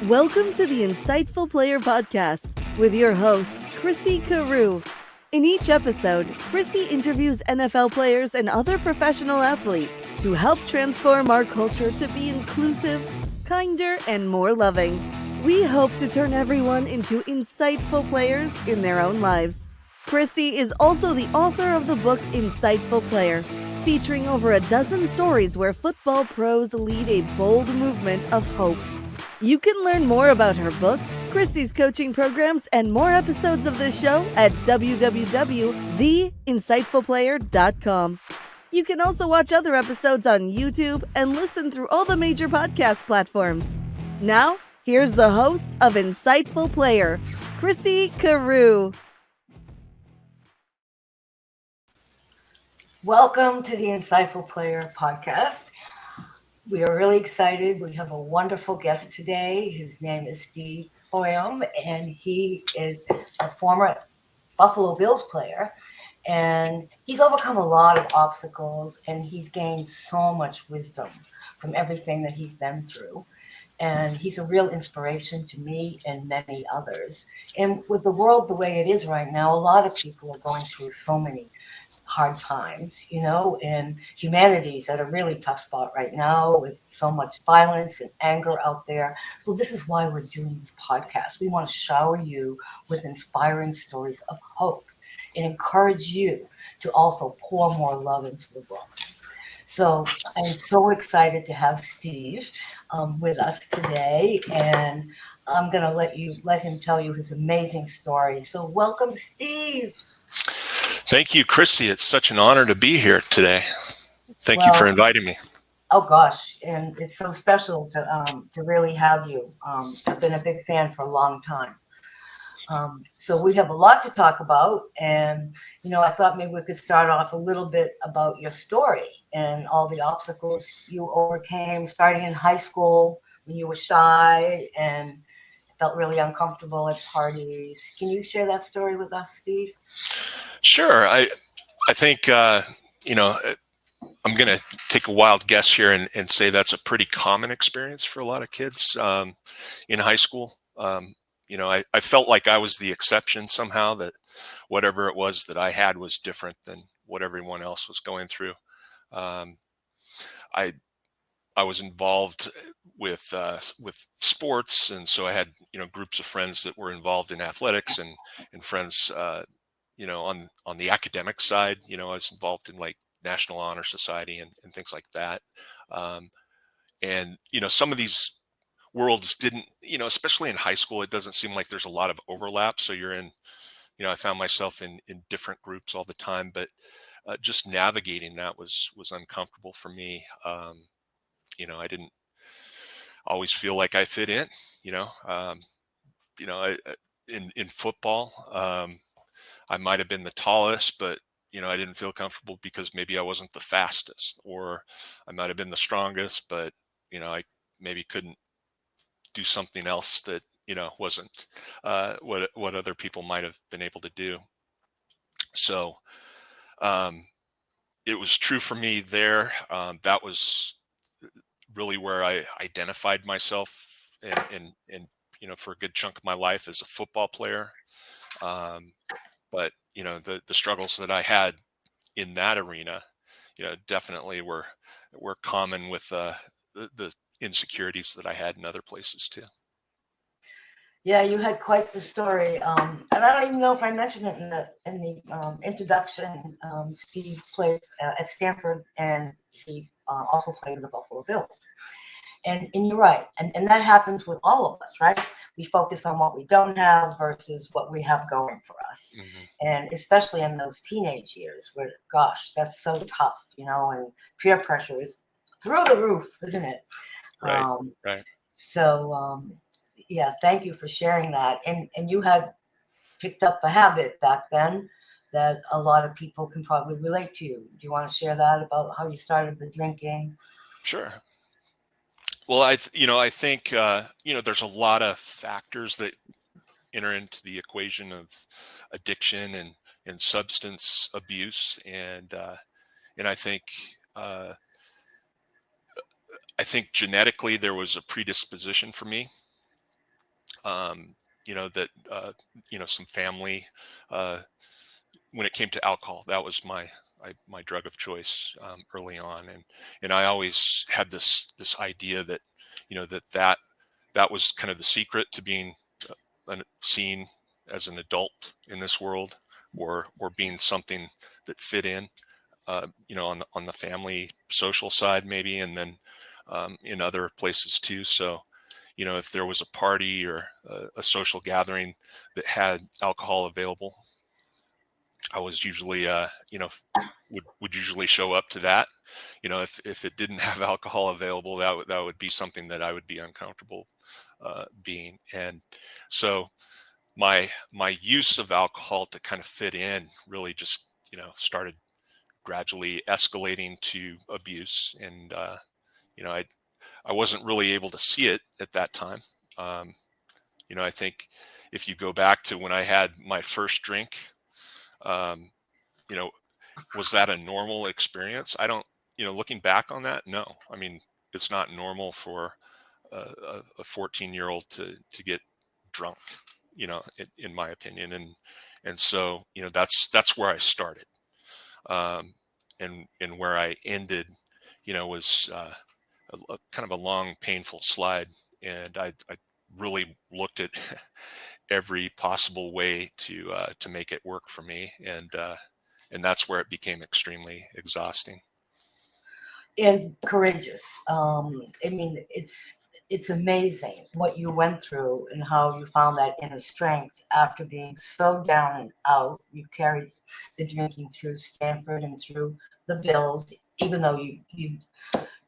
Welcome to the Insightful Player Podcast with your host, Chrissy Carew. In each episode, Chrissy interviews NFL players and other professional athletes to help transform our culture to be inclusive, kinder, and more loving. We hope to turn everyone into insightful players in their own lives. Chrissy is also the author of the book Insightful Player, featuring over a dozen stories where football pros lead a bold movement of hope. You can learn more about her book, Chrissy's coaching programs, and more episodes of this show at www.theinsightfulplayer.com. You can also watch other episodes on YouTube and listen through all the major podcast platforms. Now, here's the host of Insightful Player, Chrissy Carew. Welcome to the Insightful Player podcast. We are really excited. We have a wonderful guest today. His name is Steve Hoyem, and he is a former Buffalo Bills player. And he's overcome a lot of obstacles, and he's gained so much wisdom from everything that he's been through. And he's a real inspiration to me and many others. And with the world the way it is right now, a lot of people are going through so many hard times, and humanity's at a really tough spot right now with so much violence and anger out there. So this is why we're doing this podcast. We want to shower you with inspiring stories of hope and encourage you to also pour more love into the world. So I'm so excited to have Steve with us today, and I'm going to let him tell you his amazing story. So welcome, Steve. Thank you, Chrissy. It's such an honor to be here today. Thank you for inviting me. Oh gosh, and it's so special to really have you. I've been a big fan for a long time. So we have a lot to talk about, and I thought maybe we could start off a little bit about your story and all the obstacles you overcame, starting in high school when you were shy and felt really uncomfortable at parties. Can you share that story with us, Steve? Sure. I think, I'm going to take a wild guess here and say that's a pretty common experience for a lot of kids in high school. I felt like I was the exception somehow, that whatever it was that I had was different than what everyone else was going through. I was involved with sports, and so I had groups of friends that were involved in athletics and friends on the academic side. I was involved in like National Honor Society and things like that. And some of these worlds didn't, especially in high school, it doesn't seem like there's a lot of overlap. So you're in, I found myself in different groups all the time, but just navigating that was uncomfortable for me. I didn't always feel like I fit in, in football, I might have been the tallest, but I didn't feel comfortable because maybe I wasn't the fastest, or I might have been the strongest, but I maybe couldn't do something else that wasn't what other people might have been able to do. So it was true for me there. That was really where I identified myself, and for a good chunk of my life as a football player. But the struggles that I had in that arena, definitely were common with the insecurities that I had in other places too. Yeah, you had quite the story, and I don't even know if I mentioned it in the introduction. Steve played at Stanford, and he also played with the Buffalo Bills. And you're right, and that happens with all of us, right? We focus on what we don't have versus what we have going for us. Mm-hmm. And especially in those teenage years where, gosh, that's so tough, and peer pressure is through the roof, isn't it? Right, right. So, yeah, thank you for sharing that. And you had picked up a habit back then that a lot of people can probably relate to. Do you want to share that about how you started the drinking? Sure. Well, I think, there's a lot of factors that enter into the equation of addiction and substance abuse. And I think genetically there was a predisposition for me that some family. When it came to alcohol, that was my drug of choice early on, and I always had this idea that that was kind of the secret to being seen as an adult in this world, or being something that fit in, on the family social side maybe, and then in other places too. So, if there was a party or a social gathering that had alcohol available, I was usually, would usually show up to that. If it didn't have alcohol available, that would be something that I would be uncomfortable being. And so my use of alcohol to kind of fit in really just started gradually escalating to abuse. And I wasn't really able to see it at that time. um, I think if you go back to when I had my first drink, um, you know was that a normal experience? I don't, looking back on that, no. I mean, it's not normal for a 14-year-old to get drunk, in my opinion. And so, that's where I started. Um, and where I ended, was a kind of a long, painful slide. And I really looked at every possible way to make it work for me. And that's where it became extremely exhausting. And courageous. I mean, it's amazing what you went through and how you found that inner strength after being so down and out. You carried the drinking through Stanford and through the Bills, even though you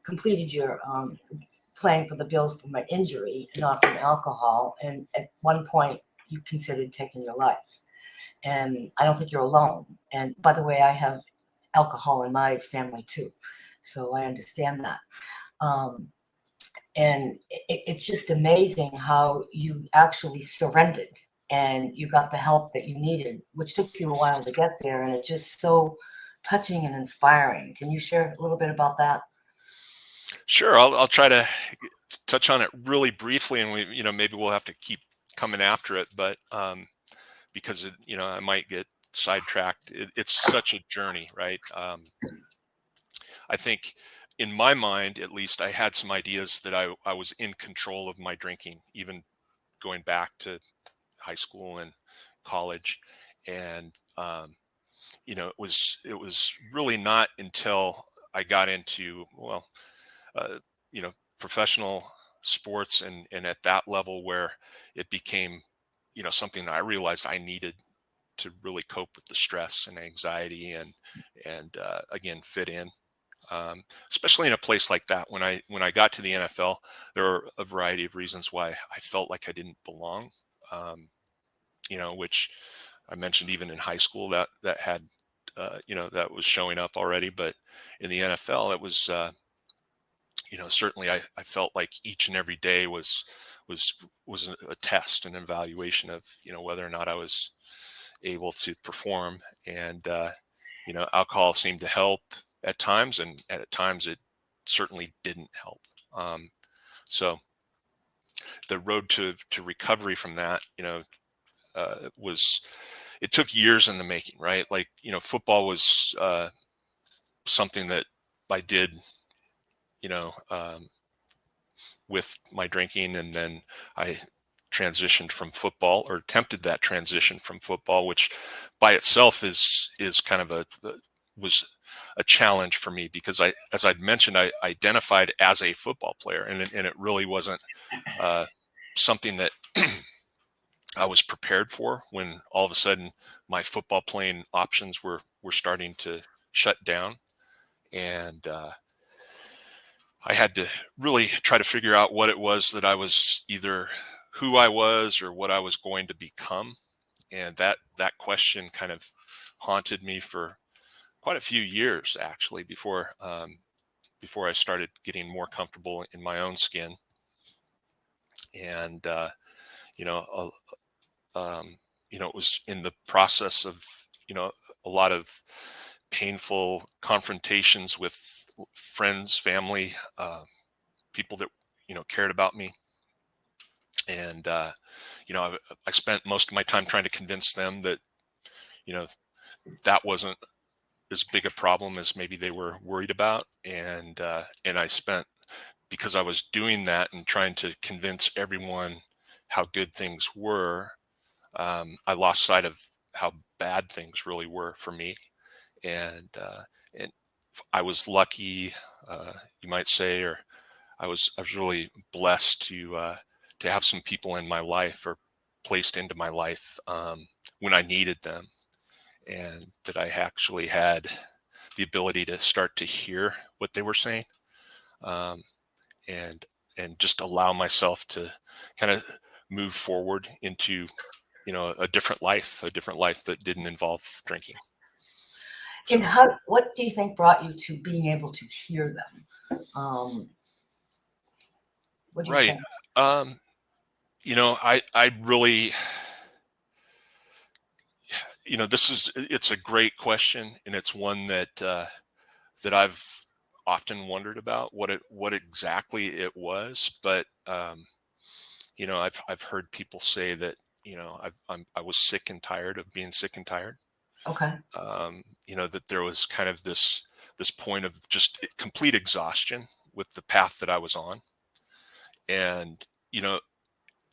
completed your playing for the Bills from an injury, not from alcohol. And at one point, you considered taking your life. And I don't think you're alone. And by the way, I have alcohol in my family too, so I understand that. Um, and it's just amazing how you actually surrendered and you got the help that you needed, which took you a while to get there. And it's just so touching and inspiring. Can you share a little bit about that? Sure, I'll try to touch on it really briefly, and maybe we'll have to keep coming after it, but because I might get sidetracked. It's such a journey, right? I think in my mind, at least, I had some ideas that I was in control of my drinking, even going back to high school and college. And it was really not until I got into, well, professional sports, and at that level where it became something that I realized I needed to really cope with the stress and anxiety, and again, fit in. Especially in a place like that. When I got to the NFL, there are a variety of reasons why I felt like I didn't belong. Um, which I mentioned even in high school, that had that was showing up already. But in the NFL, it was certainly I felt like each and every day was was a test, an evaluation of whether or not I was able to perform. And alcohol seemed to help at times, and at times it certainly didn't help. So the road to recovery from that, was, it took years in the making, right? Like, football was something that I did, you know, um, with my drinking, and then I transitioned from football, or attempted that transition from football, which by itself is kind of was a challenge for me, because as I'd mentioned, I identified as a football player, and it really wasn't uh, something that I was prepared for, when all of a sudden my football playing options were starting to shut down. And I had to really try to figure out what it was that I was, either who I was or what I was going to become. And that question kind of haunted me for quite a few years, actually, before I started getting more comfortable in my own skin. And you know it was in the process of a lot of painful confrontations with friends, family, people that cared about me. And, I spent most of my time trying to convince them that, you know, that wasn't as big a problem as maybe they were worried about. And I spent, because I was doing that and trying to convince everyone how good things were, I lost sight of how bad things really were for me. And I was lucky, you might say, or I was really blessed to have some people in my life, or placed into my life, when I needed them, and that I actually had the ability to start to hear what they were saying, um, and just allow myself to kind of move forward into, a different life that didn't involve drinking. And So what do you think brought you to being able to hear them? What do you right. think? Um, I really, it's a great question, and it's one that I've often wondered about what exactly it was. But I've heard people say that, I was sick and tired of being sick and tired. Okay. That there was kind of this point of just complete exhaustion with the path that I was on. And,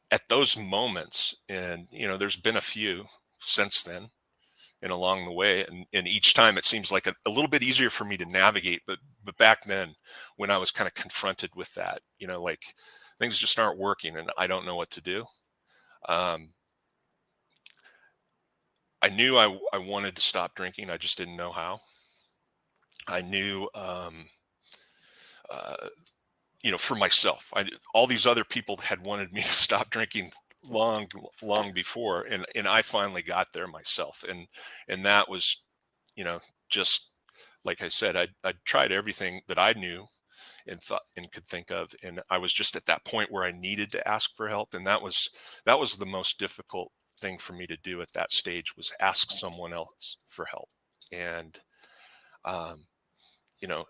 at those moments, and, there's been a few since then and along the way, and each time it seems like a little bit easier for me to navigate. But back then, when I was kind of confronted with that, like, things just aren't working and I don't know what to do. um, I knew I wanted to stop drinking. I just didn't know how. I knew, uh, for myself, all these other people had wanted me to stop drinking long, long before, and I finally got there myself. And that was, you know, just like I said, I tried everything that I knew and thought and could think of, and I was just at that point where I needed to ask for help. And that was the most difficult thing for me to do at that stage, was ask someone else for help. And um, you know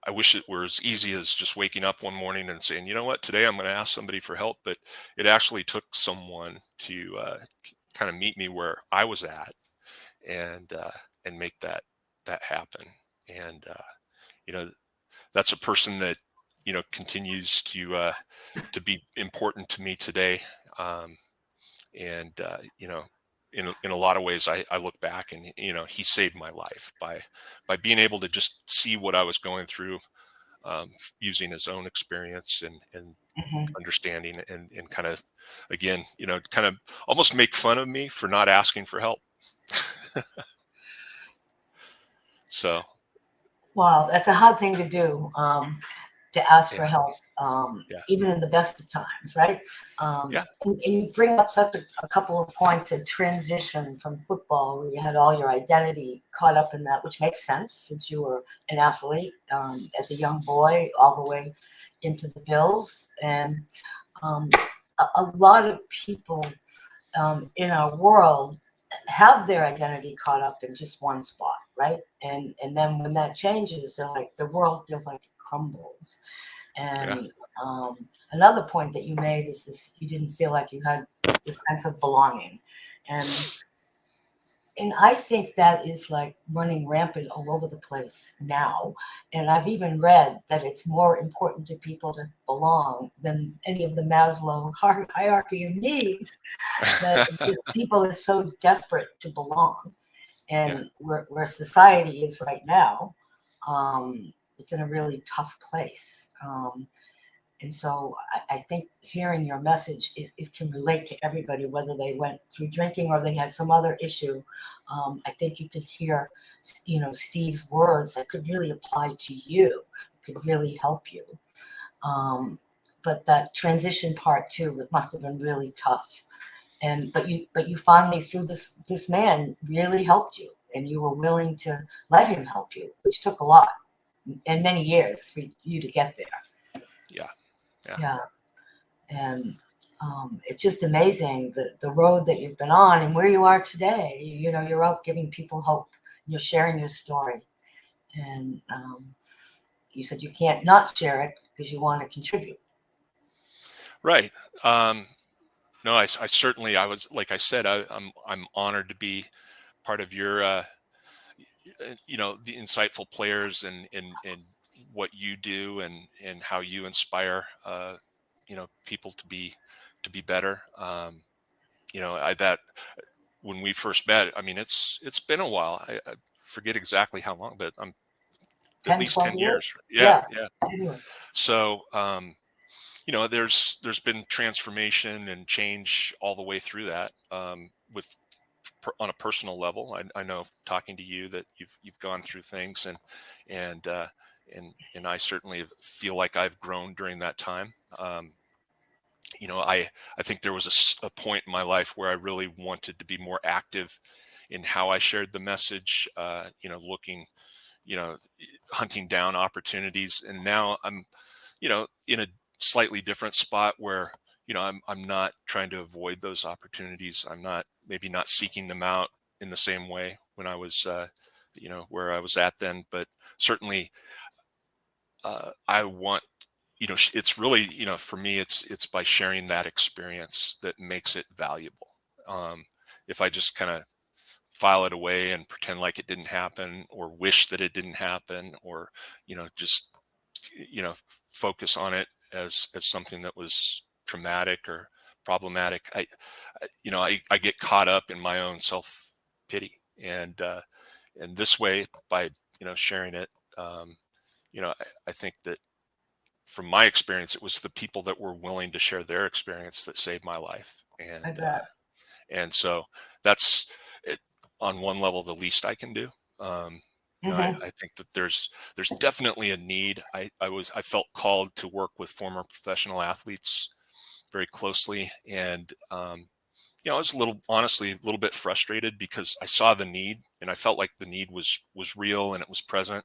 I wish it were as easy as just waking up one morning and saying, you know what, today I'm going to ask somebody for help. But it actually took someone to kind of meet me where I was at, and make that happen. And you know, that's a person that, continues to be important to me today. Um, and in a lot of ways, I look back, and he saved my life by being able to just see what I was going through, using his own experience and Hmm. understanding, and kind of, again, kind of almost make fun of me for not asking for help. So Wow, that's a hard thing to do. To ask for yeah, help, yeah, even in the best of times, right? yeah, And you bring up such a couple of points of transition from football, where you had all your identity caught up in that, which makes sense since you were an athlete, as a young boy, all the way into the Bills. And um, a lot of people in our world have their identity caught up in just one spot, right? And then when that changes, they're like, the world feels like it crumbles. yeah, And another point that you made is this: you didn't feel like you had this sense of belonging, and I think that is like running rampant all over the place now. And I've even read that it's more important to people to belong than any of the Maslow hierarchy of needs. That people are so desperate to belong, yeah, and where society is right now, it's in a really tough place. And so I think hearing your message, it can relate to everybody, whether they went through drinking or they had some other issue. I think you could hear, Steve's words that could really apply to you, could really help you. But that transition part too, it must have been really tough. And but you finally, through this man, really helped you, and you were willing to let him help you, which took a lot and many years for you to get there. yeah, yeah. Yeah. And it's just amazing the road that you've been on and where you are today. You're out giving people hope. You're sharing your story, and you said you can't not share it because you want to contribute. Right. No, I certainly, I was, like I said, I'm honored to be part of your, the insightful players and what you do and how you inspire, people to be better. That when we first met, I mean, it's been a while. I forget exactly how long, but I'm at 10, least 12 10 years? years. Yeah, Yeah. yeah. Anyway. So, there's been transformation and change all the way through that. On a personal level, I know talking to you that you've gone through things, and uh, and I certainly feel like I've grown during that time. I think there was a point in my life where I really wanted to be more active in how I shared the message. Looking, you know, hunting down opportunities, and now I'm in a slightly different spot where I'm not trying to avoid those opportunities. I'm not maybe not seeking them out in the same way when I was where I was at then, but certainly I want it's really for me it's by sharing that experience that makes it valuable. If I just kind of file it away and pretend like it didn't happen or wish that it didn't happen, or just you know focus on it as something that was traumatic or problematic, I get caught up in my own self pity, and this way, by sharing it, I think that from my experience, it was the people that were willing to share their experience that saved my life. I and bet. and so that's it, on one level, the least I can do. um, Hmm. I think that there's definitely a need. I felt called to work with former professional athletes very closely, and I was honestly a little bit frustrated because I saw the need, and I felt like the need was real and it was present,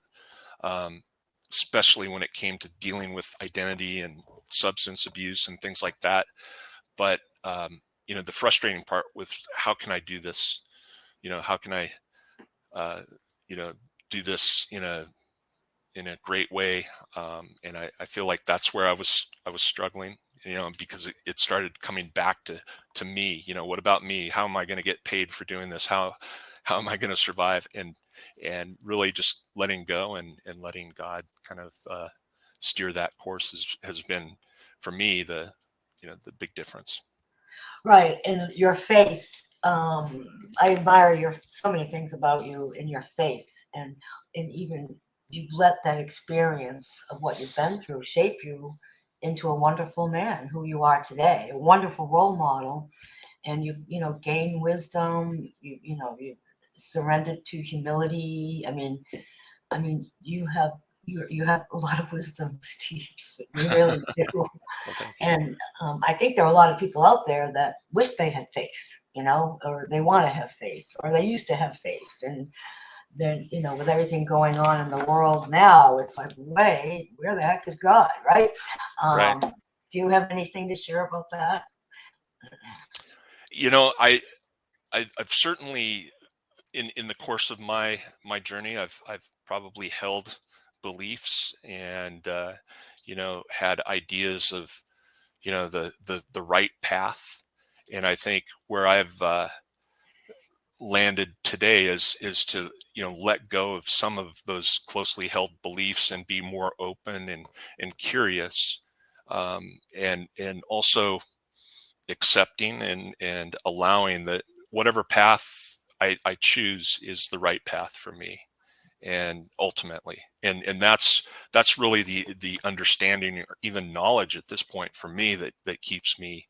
um, especially when it came to dealing with identity and substance abuse and things like that. But the frustrating part with how can I do this? How can I uh, you know do this in a great way? And I feel like that's where I was struggling, because it started coming back to me. What about me? How am I going to get paid for doing this? How am I going to survive? And really just letting go and letting God kind of steer that course has been for me the big difference. Right. And your faith, I admire your so many things about you and your faith, and even you've let that experience of what you've been through shape you into a wonderful man who you are today, a wonderful role model. And you've, gained wisdom, you surrendered to humility. I mean, you have a lot of wisdom, Steve. You really do. Well, thank you. And I think there are a lot of people out there that wish they had faith, or they want to have faith, or they used to have faith. And then, with everything going on in the world now, it's like, wait, where the heck is God, right? Right. Do you have anything to share about that? you know i I've certainly, in the course of my journey, I've probably held beliefs and had ideas of the right path. And I think where I've landed today is to let go of some of those closely held beliefs and be more open and curious, and also accepting and allowing that whatever path I choose is the right path for me, and ultimately, and that's really the understanding or even knowledge at this point for me that keeps me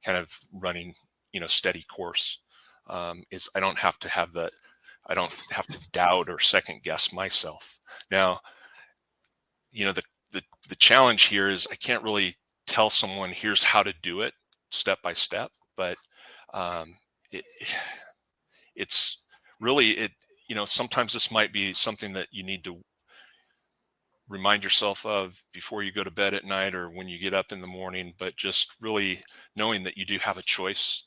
kind of running steady course. Is I don't have to doubt or second guess myself. Now, the the challenge here is I can't really tell someone here's how to do it step by step, but um, it, it's really sometimes this might be something that you need to remind yourself of before you go to bed at night or when you get up in the morning, but just really knowing that you do have a choice.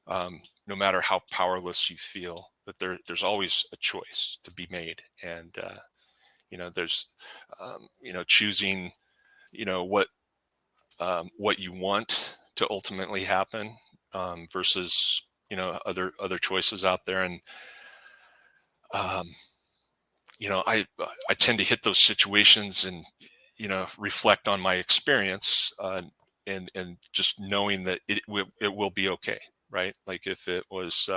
No matter how powerless you feel, that there's always a choice to be made. And there's choosing what you want to ultimately happen, versus, other choices out there. And, um, I tend to hit those situations and, reflect on my experience, and just knowing that it will be okay. Right. Like if it was,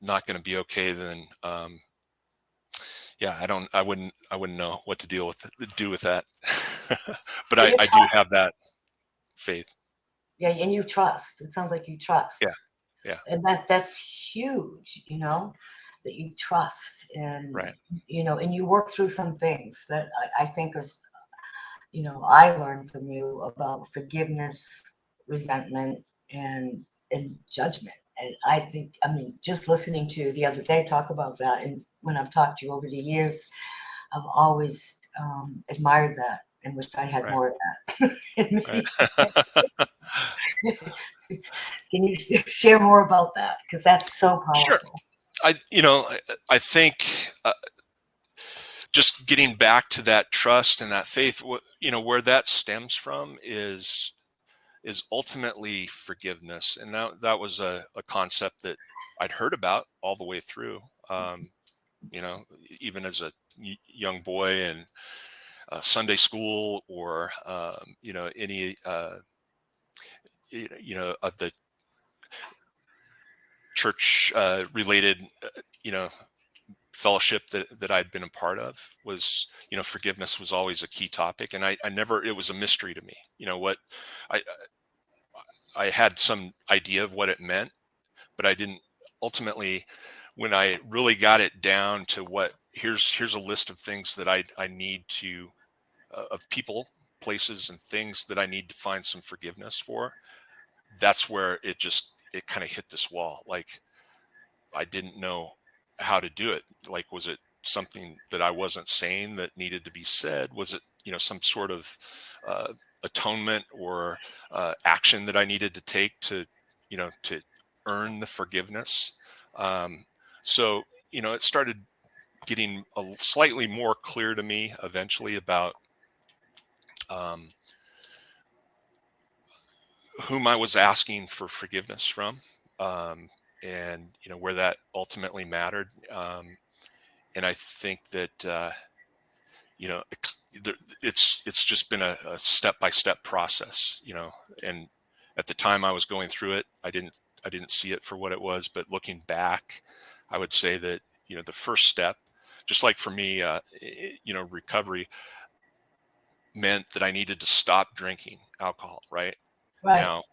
not going to be okay, then, yeah, I wouldn't know what to do with that. But And I do have that faith. yeah, and you trust. It sounds like you trust. Yeah. Yeah. And that's huge, that you trust, and Right. and you work through some things that I think is, I learned from you about forgiveness, resentment, and judgment. And I think, I mean, just listening to you the other day talk about that, and when I've talked to you over the years, I've always admired that and wished I had Right. more of that. And Right. maybe can you share more about that? Because that's so Sure. powerful. I think, just getting back to that trust and that faith, where that stems from is ultimately forgiveness. And that was a concept that I'd heard about all the way through, you know, even as a young boy in Sunday school, or, any, of the church related, you know, fellowship that I'd been a part of. Was, forgiveness was always a key topic. And I never, it was a mystery to me, what I, I had some idea of what it meant, but I didn't ultimately, when I really got it down to what, here's a list of things that I need to, of people, places, and things that I need to find some forgiveness for. That's where it kind of hit this wall. Like, I didn't know how to do it. Like, was it something that I wasn't saying that needed to be said? Was it, some sort of uh, atonement, or action that I needed to take to earn the forgiveness? Um, so, it started getting slightly more clear to me eventually about, um, whom I was asking for forgiveness from, um, and, where that ultimately mattered. And I think that, it's just been a step by step process. And at the time I was going through it, I didn't see it for what it was. But looking back, I would say that, the first step, just like for me, recovery meant that I needed to stop drinking alcohol. Right Right. now,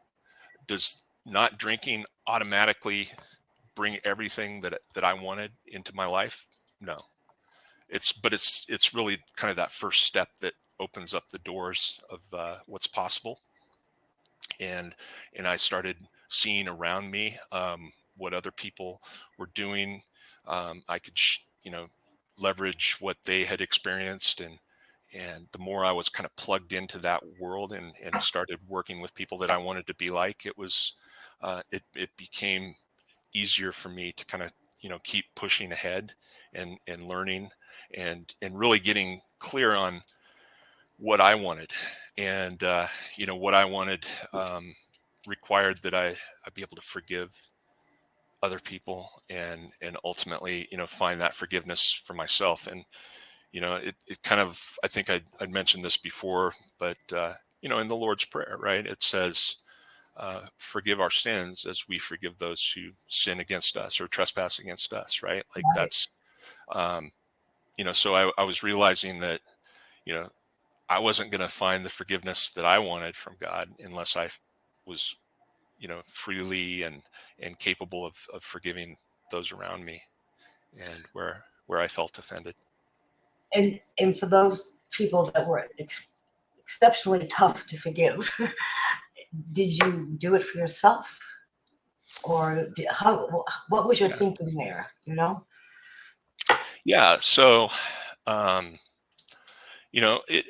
does not drinking automatically bring everything that I wanted into my life? No. It's really kind of that first step that opens up the doors of, what's possible. And and I started seeing around me, what other people were doing. I could leverage what they had experienced. And the more I was kind of plugged into that world, and started working with people that I wanted to be like, it became easier for me to kind of, keep pushing ahead, and learning, and really getting clear on what I wanted. And what I wanted, required that I be able to forgive other people, and ultimately, find that forgiveness for myself. And it kind of, I think I'd mentioned this before, but in the Lord's Prayer, right, it says, forgive our sins as we forgive those who sin against us or trespass against us, right? Like, Right. that's, um, so I was realizing that, you know, I wasn't going to find the forgiveness that I wanted from God unless I was, freely and capable of forgiving those around me, and where I felt offended. And for those people that were exceptionally tough to forgive, did you do it for yourself, or how? What was your Yeah. thinking there? Yeah. So, um, it,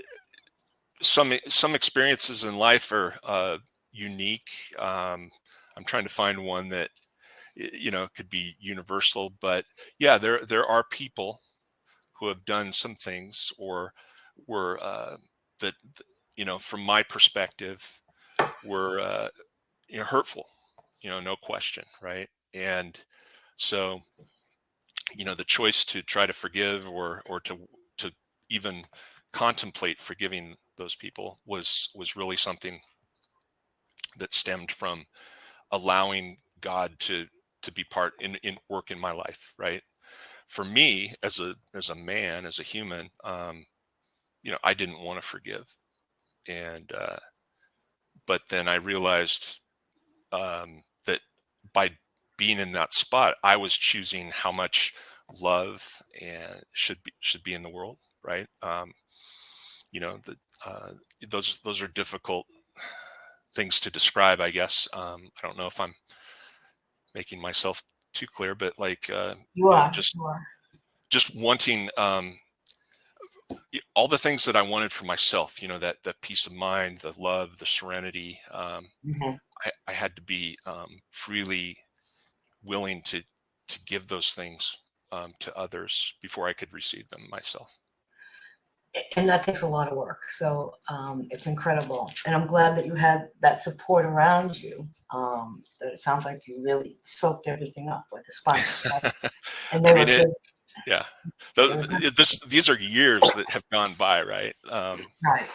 some experiences in life are, unique. I'm trying to find one that, could be universal. But yeah, there are people who have done some things, or were, that, from my perspective, were, hurtful, no question, right? And so, the choice to try to forgive or to even contemplate forgiving those people was really something that stemmed from allowing God to be part in work in my life, right? For me, as a man, as a human, I didn't want to forgive, and but then I realized that by being in that spot, I was choosing how much love and should be in the world, right? The those are difficult things to describe, I guess. I don't know if I'm making myself too clear, but like You are. just You are. just wanting all the things that I wanted for myself, that peace of mind, the love, the serenity. Mhm. I had to be freely willing to give those things to others before I could receive them myself. And that takes a lot of work. So it's incredible. And I'm glad that you had that support around you. That it sounds like you really soaked everything up like a sponge. And I they mean were it. good. Yeah, They were good. these are years that have gone by, right? Right.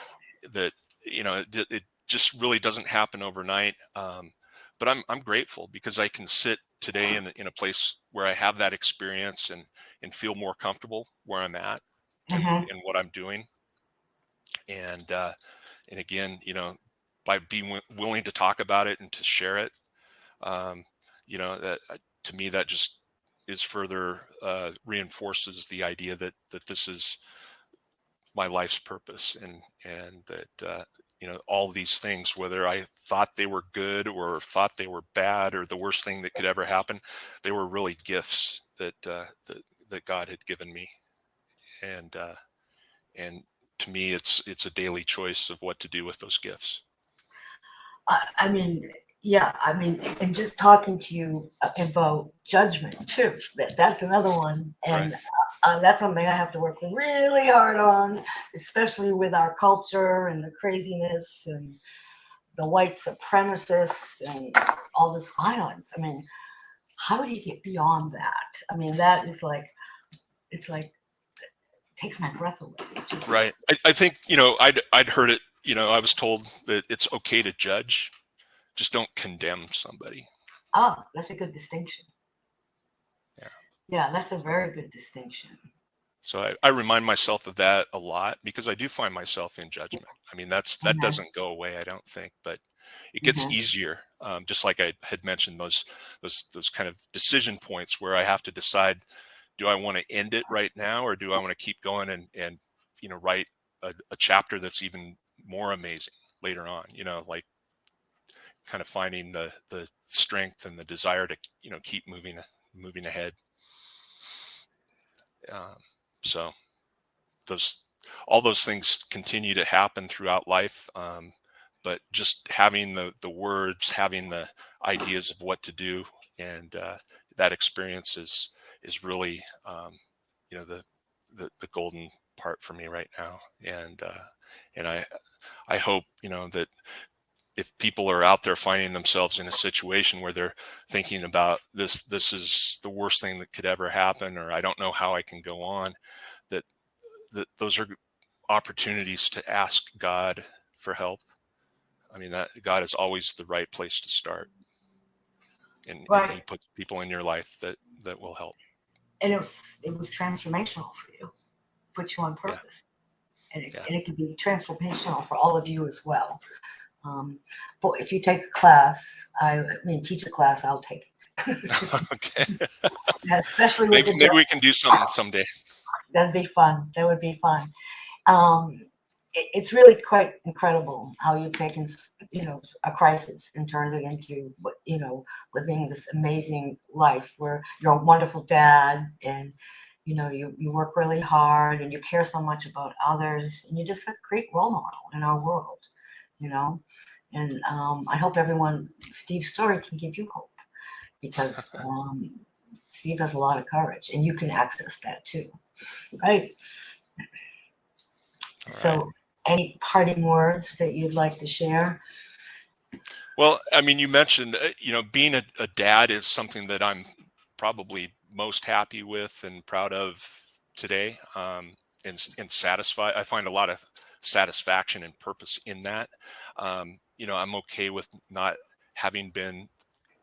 That it just really doesn't happen overnight. But I'm grateful because I can sit today in a place where I have that experience and feel more comfortable where I'm at Hmm. and what I'm doing. And again, by being willing to talk about it and to share it, um, that to me that just is further reinforces the idea that this is my life's purpose, and that all these things, whether I thought they were good or thought they were bad or the worst thing that could ever happen, they were really gifts that God had given me. And uh, and to me, it's a daily choice of what to do with those gifts. I mean, yeah, I mean, and just talking to you about judgment too, that's another one. Right. And that's something I have to work really hard on, especially with our culture and the craziness and the white supremacists and all this violence. I mean, how do you get beyond that? I mean, that is like, it's like, takes my breath away. It just, Right. I think, I'd heard it, I was told that it's okay to judge, just don't condemn somebody. that's a good distinction. Yeah. Yeah, that's a very good distinction. So I remind myself of that a lot because I do find myself in judgment. I mean, that Mhm, doesn't go away, I don't think, but it gets mhm. easier. Just like I had mentioned, those kind of decision points where I have to decide, do I want to end it right now, or do I want to keep going and write a chapter that's even more amazing later on? Like kind of finding the strength and the desire to keep moving ahead. Um, so those all those things continue to happen throughout life, but just having the words, having the ideas of what to do, and that experience is really the golden part for me right now. And I hope that if people are out there finding themselves in a situation where they're thinking about this is the worst thing that could ever happen, or I don't know how I can go on, that those are opportunities to ask God for help. I mean, that God is always the right place to start, and He Right. puts people in your life that will help. And it was transformational for you, put you on Yeah, purpose. And it, yeah. and it can be transformational for all of you as well. Um, but if you take a class, I mean, teach a class, I'll take it. Okay. Yeah, especially with maybe the maybe we can do something someday. that'd be fun. That would be fun. Um, it's really quite incredible how you've taken, a crisis and turned it into, living this amazing life where you're a wonderful dad and, you work really hard and you care so much about others and you're just a great role model in our world, you know. And I hope everyone, Steve's story can give you hope because Steve has a lot of courage and you can access that too, right? All right. So, any parting words that you'd like to share? Well, I mean, you mentioned, being a dad is something that I'm probably most happy with and proud of today, and satisfied. I find a lot of satisfaction and purpose in that. I'm okay with not having been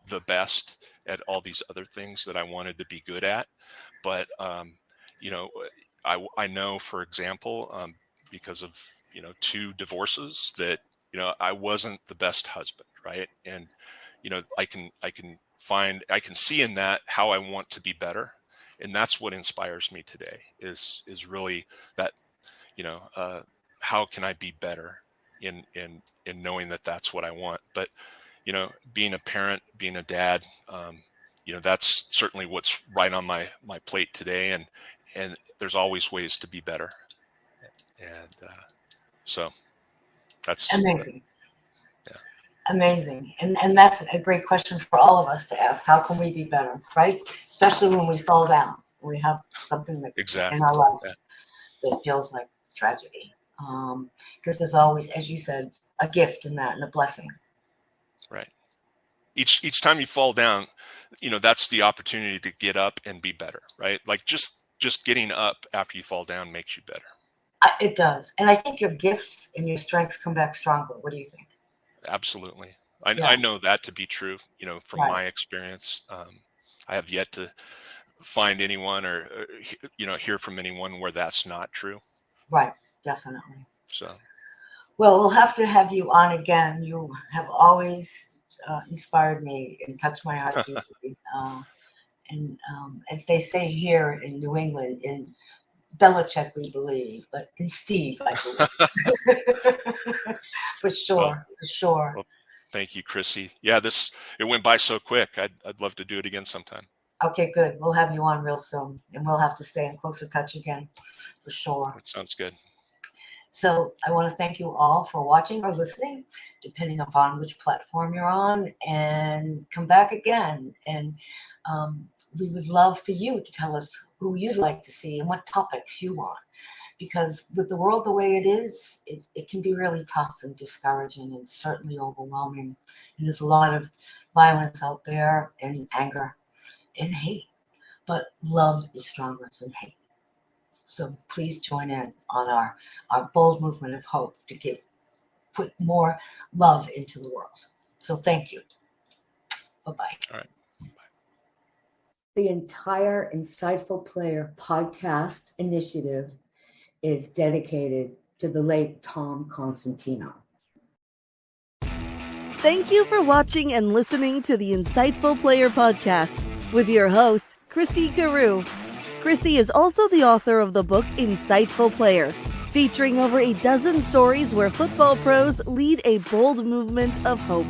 the best at all these other things that I wanted to be good at. But, you know, I know, for example, because of, two divorces that, I wasn't the best husband. Right. And, I can see in that how I want to be better. And that's what inspires me today is really that, you know, uh, how can I be better in knowing that that's what I want. But being a parent, being a dad, that's certainly what's right on my plate today, and there's always ways to be better, and so that's Amazing. yeah, Amazing. And that's a great question for all of us to ask. How can we be better, right? Especially when we fall down, when we have something that in exactly. our life Yeah, that feels like tragedy. Because there's always, as you said, a gift in that and a blessing. right. Each time you fall down, that's the opportunity to get up and be better, right? Like just getting up after you fall down makes you better. It does. And I think your gifts and your strengths come back stronger. What do you think? Absolutely. Yeah, I know that to be true, from right, my experience. I have yet to find anyone or hear from anyone where that's not true. right. Definitely. So Well, we'll have to have you on again. You have always inspired me and touched my heart deeply. And as they say here in New England, in Belichick we believe, but in Steve I believe. For well, sure, for sure. well, thank you, Chrissy. Yeah, it went by so quick. I'd love to do it again sometime. Okay, good. We'll have you on real soon, and we'll have to stay in closer touch again, for sure. That sounds good. So I want to thank you all for watching or listening, depending upon which platform you're on, and come back again. And we would love for you to tell us who you'd like to see and what topics you want. Because with the world the way it is, it can be really tough and discouraging and certainly overwhelming. And there's a lot of violence out there and anger and hate. But love is stronger than hate. So please join in on our bold movement of hope to put more love into the world. So thank you. Bye-bye. All right. The entire Insightful Player podcast initiative is dedicated to the late Tom Constantino. Thank you for watching and listening to the Insightful Player podcast with your host, Chrissy Carew. Chrissy is also the author of the book Insightful Player, featuring over a dozen stories where football pros lead a bold movement of hope.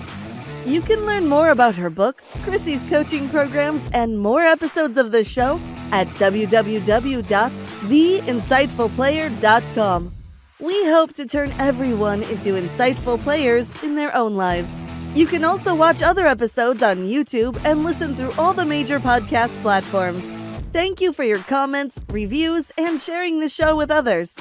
You can learn more about her book, Chrissy's coaching programs, and more episodes of the show at www.theinsightfulplayer.com. We hope to turn everyone into insightful players in their own lives. You can also watch other episodes on YouTube and listen through all the major podcast platforms. Thank you for your comments, reviews, and sharing the show with others.